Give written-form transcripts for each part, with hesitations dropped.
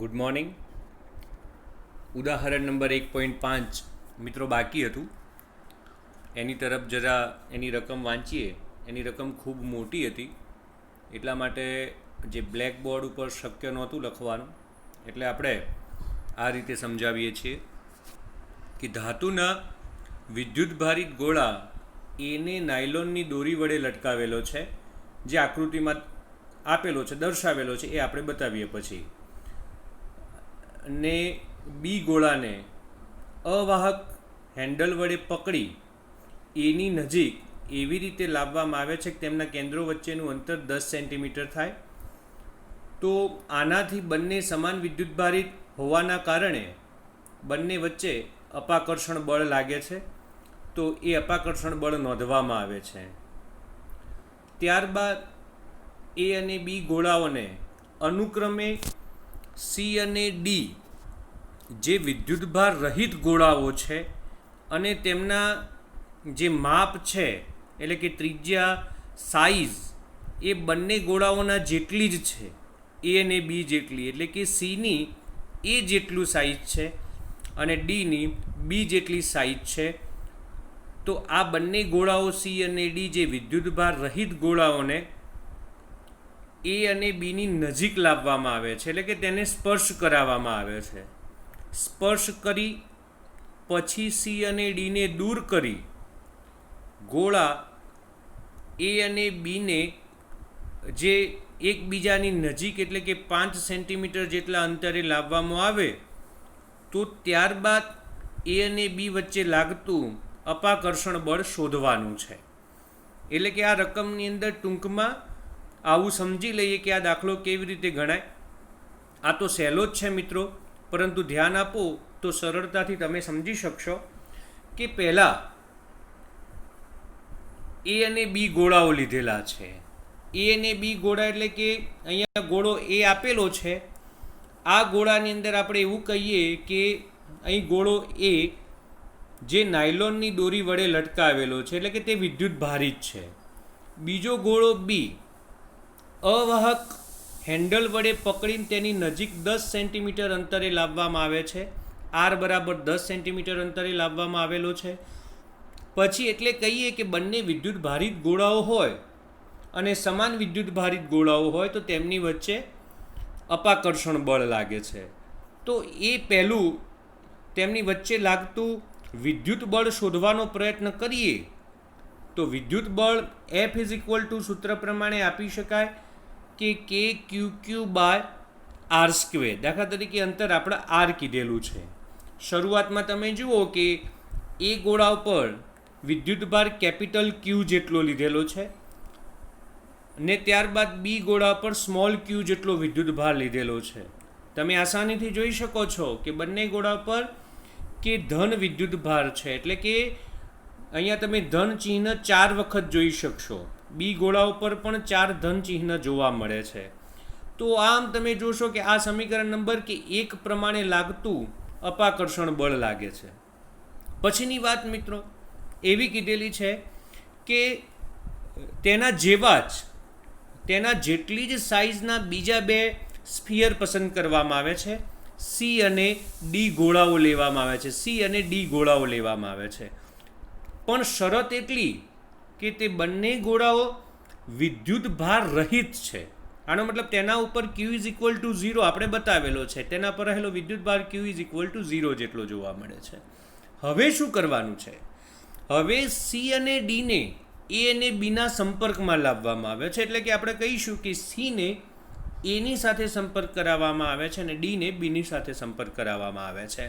Good morning. ઉદાહરણ number 1.5 મિત્રો બાકી હતું, એની તરફ જરા એની રકમ વાંચીએ. એની રકમ ખૂબ મોટી હતી, એટલા માટે જે બ્લેક બોર્ડ ઉપર શક્ય નહોતું લખવાનું, એટલે આપણે આ રીતે સમજાવીએ છીએ કે ધાતુના વિદ્યુતભારિત ગોળા એને નાયલોનની દોરી વડે લટકાવેલો છે, જે આકૃતિમાં આપેલો છે, દર્શાવેલો છે, એ આપણે બતાવીએ પછી. ને બી ગોળાને અવાહક હેન્ડલ વડે પકડી એની નજીક એવી રીતે લાવવામાં આવે છે કે તેમના કેન્દ્રો વચ્ચેનું અંતર 10 સેન્ટીમીટર થાય. તો આનાથી બંને સમાન વિદ્યુતભારિત હોવાના કારણે બંને વચ્ચે અપાકર્ષણ બળ લાગે છે, તો એ અપાકર્ષણ બળ નોંધવામાં આવે છે. ત્યારબાદ એ અને બી ગોળાઓને અનુક્રમે સી અને ડી જે વિદ્યુતભાર રહિત ગોળાઓ છે અને તેમના જે માપ છે, એટલે કે ત્રિજ્યા, સાઇઝ, એ બંને ગોળાઓના જેટલી જ છે, એ અને બી જેટલી, એટલે કે સીની એ જેટલું સાઇઝ છે અને ડીની બી જેટલી સાઇઝ છે. તો આ બંને ગોળાઓ સી અને ડી જે વિદ્યુતભાર રહિત ગોળાઓને એ અને બીની નજીક લાવવામાં આવે છે, એટલે કે તેને સ્પર્શ કરાવવામાં આવે છે. સ્પર્શ કરી પછી સી અને ડીને દૂર કરી ગોળા એ અને બીને જે એકબીજાની નજીક, એટલે કે 5 સેન્ટીમીટર જેટલા અંતરે લાવવામાં આવે, તો ત્યારબાદ એ અને બી વચ્ચે લાગતું અપાકર્ષણ બળ શોધવાનું છે. એટલે કે આ રકમની અંદર ટૂંકમાં આવું સમજી લઈએ કે આ દાખલો કેવી રીતે ગણાય. આ તો સહેલો જ છે મિત્રો, પરંતુ ધ્યાન આપો તો સરળતાથી તમે સમજી શકશો કે પહેલાં એ અને બી ગોળાઓ લીધેલા છે. એ અને બી ગોળા એટલે કે અહીંયા ગોળો એ આપેલો છે. આ ગોળાની અંદર આપણે એવું કહીએ કે અહીં ગોળો એ જે નાયલોનની દોરી વડે લટકાવેલો છે, એટલે કે તે વિદ્યુત ભારિત છે. બીજો ગોળો બી અવાહક હેન્ડલ વડે પકડીને તેની નજીક 10 સેન્ટીમીટર અંતરે લાવવામાં આવે છે. આર બરાબર 10 સેન્ટીમીટર અંતરે લાવવામાં આવેલો છે. પછી એટલે કહીએ કે બંને વિદ્યુત ભારિત ગોળાઓ હોય અને સમાન વિદ્યુત ભારિત ગોળાઓ હોય તો તેમની વચ્ચે અપાકર્ષણ બળ લાગે છે. તો એ પહેલું તેમની વચ્ચે લાગતું વિદ્યુત બળ શોધવાનો પ્રયત્ન કરીએ તો વિદ્યુત બળ F = સૂત્ર પ્રમાણે આપી શકાય કે K/Q/R². દાખલા તરીકે અંતર આપણે R કીધેલું છે. શરૂઆતમાં તમે જુઓ કે એ ગોળા ઉપર વિદ્યુતભાર કેપિટલ Q જેટલો લીધેલો છે ને ત્યારબાદ બી ગોળા પર સ્મોલ q જેટલો વિદ્યુતભાર લીધેલો છે. તમે આસાનીથી જોઈ શકો છો કે બંને ગોળા પર કે ધન વિદ્યુતભાર છે, એટલે કે અહીંયા તમે ધન ચિહ્ન 4 વખત જોઈ શકશો. બી ગોળા ઉપર પણ 4 ધન ચિહ્ન જોવા મળે છે. તો આમ તમે જોશો કે આ સમીકરણ નંબર કે 1 પ્રમાણે લાગતું અપાકર્ષણ બળ લાગે છે. પછીની વાત મિત્રો એવી કીધેલી છે કે તેના જેવા જ, તેના જેટલી જ સાઇઝના બીજા 2 સ્ફિયર પસંદ કરવામાં આવે છે. સી અને ડી ગોળાઓ લેવામાં આવે છે. સી અને ડી ગોળાઓ લેવામાં આવે છે, પણ શરત એટલી કે તે બંને ગોળાઓ વિદ્યુત ભાર રહિત છે. આનો મતલબ તેના ઉપર Q = 0 આપણે બતાવેલો છે, તેના પર રહેલો વિદ્યુત ભાર Q = 0 જેટલો જોવા મળે છે. હવે શું કરવાનું છે? હવે સી અને ડીને એ અને બીના સંપર્કમાં લાવવામાં આવે છે, એટલે કે આપણે કહીશું કે સીને એની સાથે સંપર્ક કરાવવામાં આવે છે અને ડીને બીની સાથે સંપર્ક કરાવવામાં આવે છે.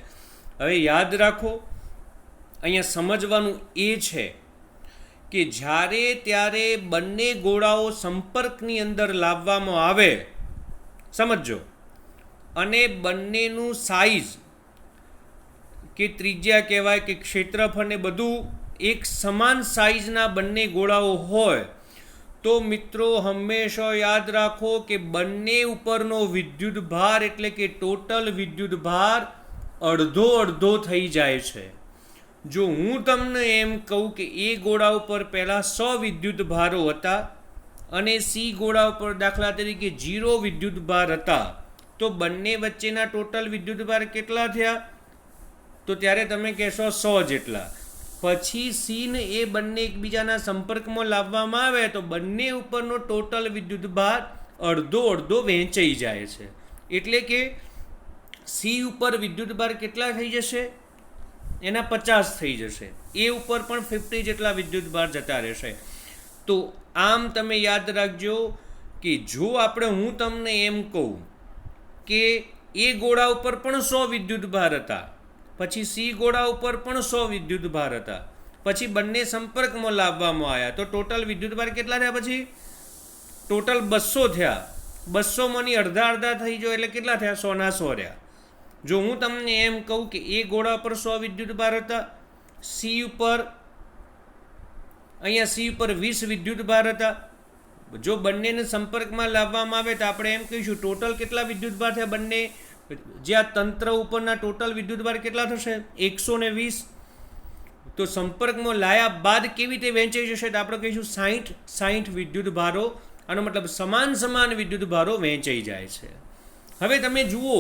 હવે યાદ રાખો, અહીંયા સમજવાનું એ છે કે જ્યારે ત્યારે બંને ગોળાઓ સંપર્કની અંદર લાવવામાં આવે, સમજો, અને બંનેનું સાઇઝ કે ત્રિજ્યા કહેવાય કે ક્ષેત્રફળ ને બધું એક સમાન સાઇઝના બંને ગોળાઓ હોય, તો મિત્રો હંમેશા યાદ રાખો કે બંને ઉપરનો વિદ્યુત ભાર, એટલે કે ટોટલ વિદ્યુત ભાર અડધો અડધો થઈ જાય છે. જો હું તમને એમ કહું કે એ ગોળા ઉપર પહેલાં 100 વિદ્યુત ભારો હતા અને સી ગોળા ઉપર દાખલા તરીકે 0 વિદ્યુત ભાર હતા, તો બંને વચ્ચેના ટોટલ વિદ્યુતભાર કેટલા થયા? તો ત્યારે તમે કહેશો 100 જેટલા. પછી સી ને એ બંને એકબીજાના સંપર્કમાં લાવવામાં આવે તો બંને ઉપરનો ટોટલ વિદ્યુતભાર અડધો અડધો વહેંચાઈ જાય છે. એટલે કે સી ઉપર વિદ્યુતભાર કેટલા થઈ જશે? એના 50 થઈ જશે. એ ઉપર પણ 50 જેટલા વિદ્યુતભાર જતા રહેશે. તો આમ તમે યાદ રાખજો કે જો હું તમને એમ કહું કે એ ગોળા ઉપર પણ 100 વિદ્યુતભાર હતા, પછી સી ગોળા ઉપર પણ 100 વિદ્યુતભાર હતા, પછી બંને સંપર્કમાં લાવવામાં આવ્યા તો ટોટલ વિદ્યુતભાર કેટલા થયા? પછી ટોટલ 200 થયા. 200 માંની અડધા અડધા થઈ ગયો એટલે કેટલા થયા? 100 ના 100 રહ્યા. જો હું તમને એમ કહું કે એ ગોળા પર 100 વિદ્યુતભાર હતા, સી ઉપર અહીંયા સી ઉપર 20 વિદ્યુતભાર હતા. જો બંનેને સંપર્કમાં લાવવામાં આવે તો આપણે એમ કહીશું ટોટલ કેટલા વિદ્યુતભાર થયા? બંને જે આ તંત્ર ઉપરના ટોટલ વિદ્યુતભાર કેટલા થશે? 120. તો સંપર્કમાં લાયા બાદ કેવી રીતે વહેંચાઈ જશે? તો આપણે કહીશું 60 વિદ્યુતભારો. આનો મતલબ સમાન વિદ્યુતભારો વહેંચાઈ જાય છે. હવે તમે જુઓ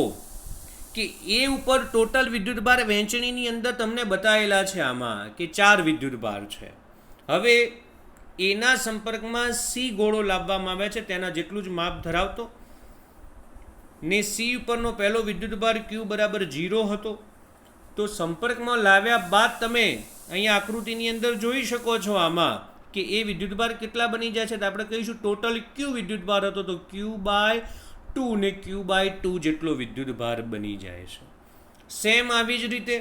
કે એ ઉપર ટોટલ વિદ્યુતભાર વહેંચણીની અંદર તમને બતાવેલા છે આમાં કે 4 વિદ્યુતભાર છે. હવે એના સંપર્કમાં સી ગોળો લાવવામાં આવે છે તેના જેટલું જ માપ ધરાવતો, ને સી ઉપરનો પહેલો વિદ્યુતભાર ક્યુ બરાબર 0 હતો. તો સંપર્કમાં લાવ્યા બાદ તમે અહીંયા આકૃતિની અંદર જોઈ શકો છો આમાં કે એ વિદ્યુતભાર કેટલા બની જાય છે? તો આપણે કહીશું ટોટલ ક્યુ વિદ્યુતભાર હતો તો Q/2 ને Q/2 જેટલો વિદ્યુતભાર બની જાય છે. સેમ આવી જ રીતે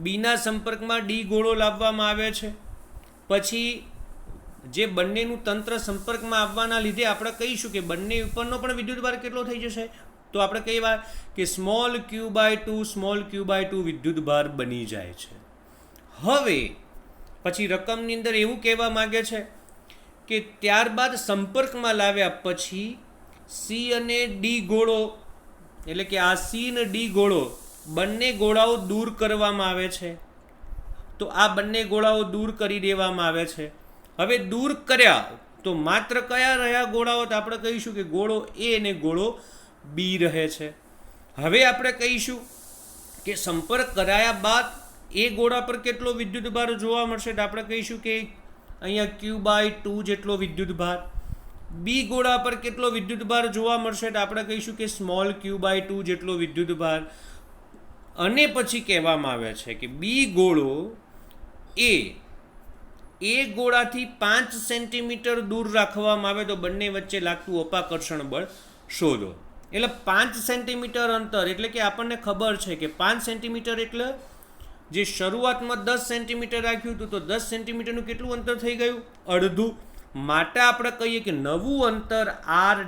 બીના સંપર્કમાં ડી ગોળો લાવવામાં આવે છે. પછી જે બંનેનું તંત્ર સંપર્કમાં આવવાના લીધે આપણે કહીશું કે બંને ઉપરનો પણ વિદ્યુતભાર કેટલો થઈ જશે? તો આપણે કહીએ કે સ્મોલ Q/2 વિદ્યુતભાર બની જાય છે. હવે પછી રકમની અંદર એવું કહેવા માંગે છે કે ત્યારબાદ સંપર્કમાં લાવ્યા પછી સી અને ડી ગોળો, એટલે કે આ સી અને ડી ગોળો બંને ગોળાઓ દૂર કરવામાં આવે છે. તો આ બંને ગોળાઓ દૂર કરી દેવામાં આવે છે. હવે દૂર કર્યા તો માત્ર કયા રહ્યા ગોળાઓ? તો આપણે કહીશું કે ગોળો એ અને ગોળો બી રહે છે. હવે આપણે કહીશું કે સંપર્ક કરાયા બાદ એ ગોળા પર કેટલો વિદ્યુતભાર જોવા મળશે? તો આપણે કહીશું કે અહીંયા Q/2 જેટલો વિદ્યુતભાર. બી ગોળા પર કેટલો વિદ્યુતભાર જોવા મળશે? તો આપણે કહીશું કે સ્મોલ Q/2 જેટલો વિદ્યુતભાર. અને પછી કહેવામાં આવે છે કે બી ગોળો એ ગોળાથી 5 સેન્ટીમીટર દૂર રાખવામાં આવે તો બંને વચ્ચે લાગતું અપાકર્ષણ બળ શોધો. એટલે 5 સેન્ટીમીટર અંતર, એટલે કે આપણને ખબર છે કે 5 સેન્ટીમીટર એટલે જે શરૂઆતમાં 10 સેન્ટીમીટર રાખ્યું હતું તો 10 સેન્ટીમીટરનું કેટલું અંતર થઈ ગયું? અડધું. માટે આપણે કહીએ કે નવું અંતર R'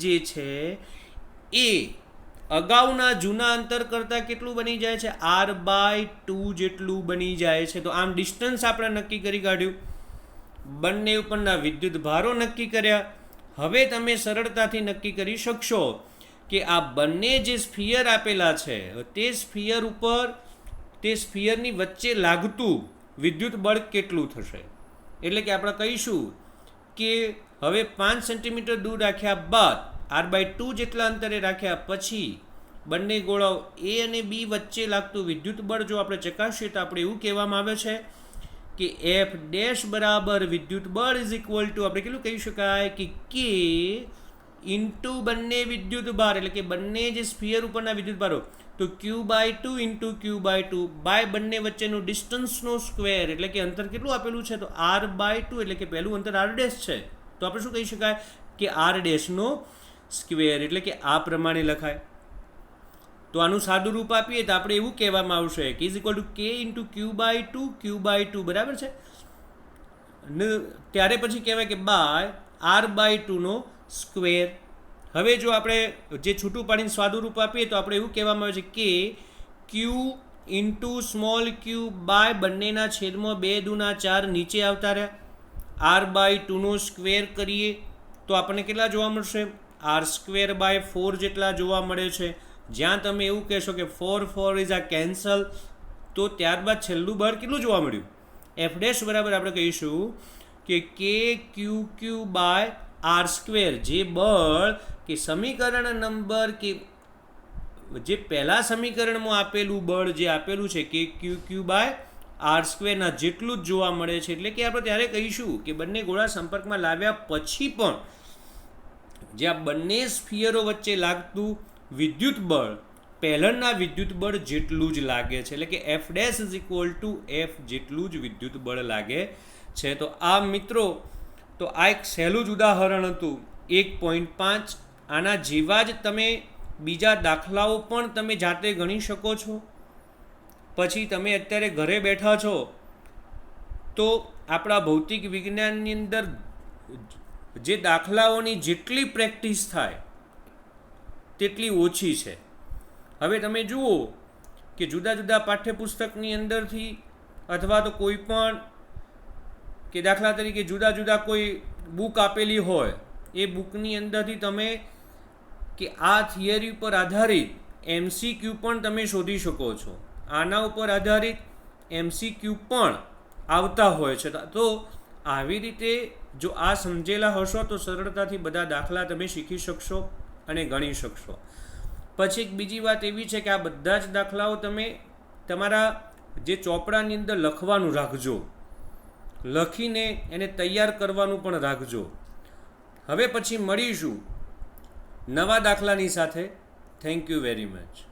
જે છે એ અગાઉના જૂના અંતર કરતાં કેટલું બની જાય છે? R/2 જેટલું બની જાય છે. તો આમ ડિસ્ટન્સ આપણે નક્કી કરી કાઢ્યું, બંને ઉપરના વિદ્યુતભારો નક્કી કર્યા. હવે તમે સરળતાથી નક્કી કરી શકશો કે આ બંને જે સ્ફિયર આપેલા છે તે સ્ફિયર ઉપર તે સ્ફિયરની વચ્ચે લાગતું વિદ્યુત બળ કેટલું થશે? એટલે કે આપણે કહીશું કે હવે 5 સેન્ટીમીટર દૂર રાખ્યા બાદ R/2 જેટલા અંતરે રાખ્યા પછી બંને ગોળાઓ એ અને બી વચ્ચે લાગતું વિદ્યુત બળ જો આપણે ચકાસીએ તો આપણે એવું કહેવામાં આવે છે કે F' બરાબર વિદ્યુત બળ ઇઝ ઇક્વલ ટુ આપણે કેટલું કહી શકાય કે K ઇન્ટુ બંને વિદ્યુતભાર, એટલે કે બંને જે સ્ફિયર ઉપરના વિદ્યુતભારો તો Q/2 ઇન્ટુ Q/2 બાય બંને વચ્ચેનું ડિસ્ટન્સનો સ્ક્વેર, એટલે કે અંતર કેટલું આપેલું છે? તો R/2, એટલે કે પહેલું અંતર R' છે તો આપણે શું કહી શકાય કે R' નો સ્ક્વેર, એટલે કે આ પ્રમાણે લખાય. તો આનું સાદું રૂપ આપીએ તો આપણે એવું કહેવામાં આવશે કે is equal to K into Q/2 બરાબર છે ને ત્યારે પછી કહેવાય કે બાય R/2 નો સ્ક્વેર. હવે જો આપણે જે છૂટું પાડીને સાદું રૂપ આપીએ તો આપણે એવું કહેવામાં આવે છે કે Q into small q by બંનેના છેદમાં 2 દુના 4 નીચે આવતા રહ્યા. R/2 નો સ્ક્વેર કરીએ તો આપણને કેટલા જોવા મળશે? R²/4 જેટલા જોવા મળે છે. જ્યાં તમે એવું કહેશો કે 4 ઇઝ આ કેન્સલ તો ત્યારબાદ છેલ્લું બળ કેટલું જોવા મળ્યું? F' બરાબર આપણે કહીશું કે KQQ બાય આર સ્ક્વેર, જે બળ કે સમીકરણ નંબર કે જે પહેલા સમીકરણમાં આપેલું બળ જે આપેલું છે કે ક્યુ બાય આર સ્ક્વેરના જેટલું જ જોવા મળે છે. એટલે કે આપણે ત્યારે કહીશું કે બંને ગોળા સંપર્કમાં લાવ્યા પછી પણ જે આ બંને સ્ફિયરો વચ્ચે લાગતું વિદ્યુત બળ પહેલાંના વિદ્યુત બળ જેટલું જ લાગે છે. એટલે કે F dash is equal to f જેટલું જ વિદ્યુત બળ લાગે છે. તો આ મિત્રો, તો આ એક સહેલું જ ઉદાહરણ હતું 1.5. આના જેવા જ તમે બીજા દાખલાઓ પણ તમે જાતે ગણી શકો છો. પછી તમે અત્યારે ઘરે બેઠા છો તો આપણા ભૌતિક વિજ્ઞાનની અંદર જે દાખલાઓની જેટલી પ્રેક્ટિસ થાય તેટલી ઓછી છે. હવે તમે જુઓ કે જુદા જુદા પાઠ્યપુસ્તકની અંદરથી અથવા તો કોઈ પણ કે દાખલા તરીકે જુદા જુદા કોઈ બુક આપેલી હોય, એ બુકની અંદરથી તમે કે આ થિયરી ઉપર આધારિત MCQ પણ તમે શોધી શકો છો. આના ઉપર આધારિત MCQ પણ આવતા હોય છે. તો આવી રીતે જો આ સમજેલા હશો તો સરળતાથી બધા દાખલા તમે શીખી શકશો અને ગણી શકશો. પછી એક બીજી વાત એવી છે કે આ બધા જ દાખલાઓ તમે તમારા જે ચોપડાની અંદર લખવાનું રાખજો, લખીને એને તૈયાર કરવાનું પણ રાખજો. હવે પછી મળીશું નવા દાખલાની સાથે. Thank you very much.